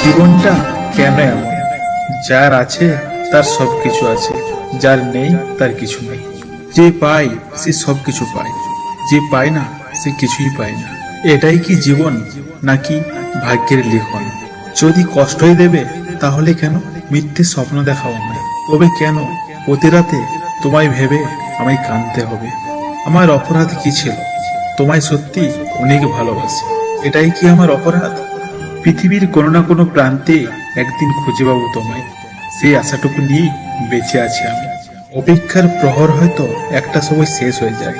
জীবনটা কেন এমন? যার আছে তার সবকিছু আছে, যার নেই তার কিছু নেই। যে পায় সে সবকিছু পায়, যে পায় না সে কিছুই পায় না। এটাই কি জীবন, নাকি ভাগ্যের লিখন? যদি কষ্টই দেবে তাহলে কেন মিথ্যে স্বপ্ন দেখাও আমায়? তবে কেন প্রতি রাতে তোমায় ভেবে আমায় কাঁদতে হবে? আমার অপরাধ কি ছিল? তোমায় সত্যি অনেক ভালোবাসি, এটাই কি আমার অপরাধ? পৃথিবীর কোনো না কোনো প্রান্তে একদিন খুঁজে পাবো তোমায়, সেই আশাটুকু নিয়ে বেঁচে আছি আমি। অপেক্ষার প্রহর হয়তো একটা সময় শেষ হয়ে যায়,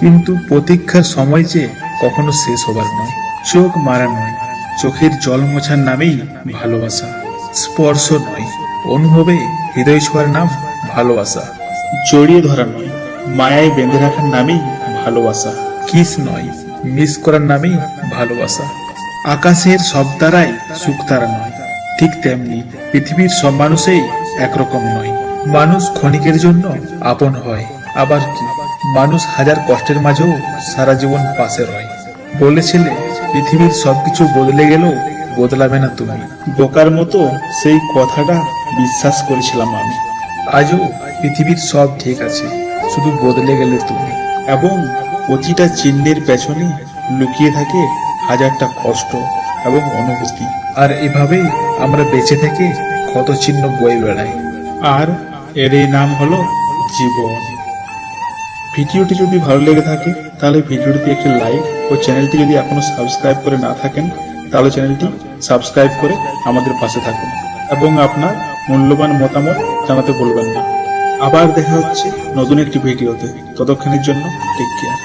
কিন্তু প্রতীক্ষার সময় যে কখনো শেষ হবার নয়। চোখ মারা নয়, চোখের জল মোছার নামেই ভালোবাসা। স্পর্শ নয়, অনুভবে হৃদয় ছোঁয়ার নাম ভালোবাসা। জড়িয়ে ধরা নয়, মায়ায় বেঁধে রাখার নামেই ভালোবাসা। কিস নয়, মিস করার নামেই ভালোবাসা। আকাশের সব তারাই সুখ তারা নয়, ঠিক তেমনি পৃথিবীর সব মানুষই একরকম নয়। মানুষ ক্ষণিকের জন্য আপন হয়, আবার কি মানুষ হাজার কষ্টের মাঝেও সারা জীবন পাশে রয়। বলেছিলে পৃথিবীর সবকিছু বদলে গেলেও বদলাবে না তুমি। বোকার মতো সেই কথাটা বিশ্বাস করেছিলাম আমি। আজও পৃথিবীর সব ঠিক আছে, শুধু বদলে গেলে তুমি। এবং প্রতিটা চিহ্নের পেছনে লুকিয়ে থাকে হাজারটা কষ্ট এবং অনুভূতি। আর এভাবেই আমরা বেঁচে থেকে কত চিহ্ন বয়ে বেড়াই, আর এর এই নাম হলো জীবন। ভিডিওটি যদি ভালো লেগে থাকে তাহলে ভিডিওটিতে একটি লাইক ও চ্যানেলটি যদি এখনো সাবস্ক্রাইব করে না থাকেন তাহলে চ্যানেলটি সাবস্ক্রাইব করে আমাদের পাশে থাকুন এবং আপনার মূল্যবান মতামত জানাতে ভুলবেন না। আবার দেখা হচ্ছে নতুন একটি ভিডিওতে, ততক্ষণের জন্য টেক কেয়ার।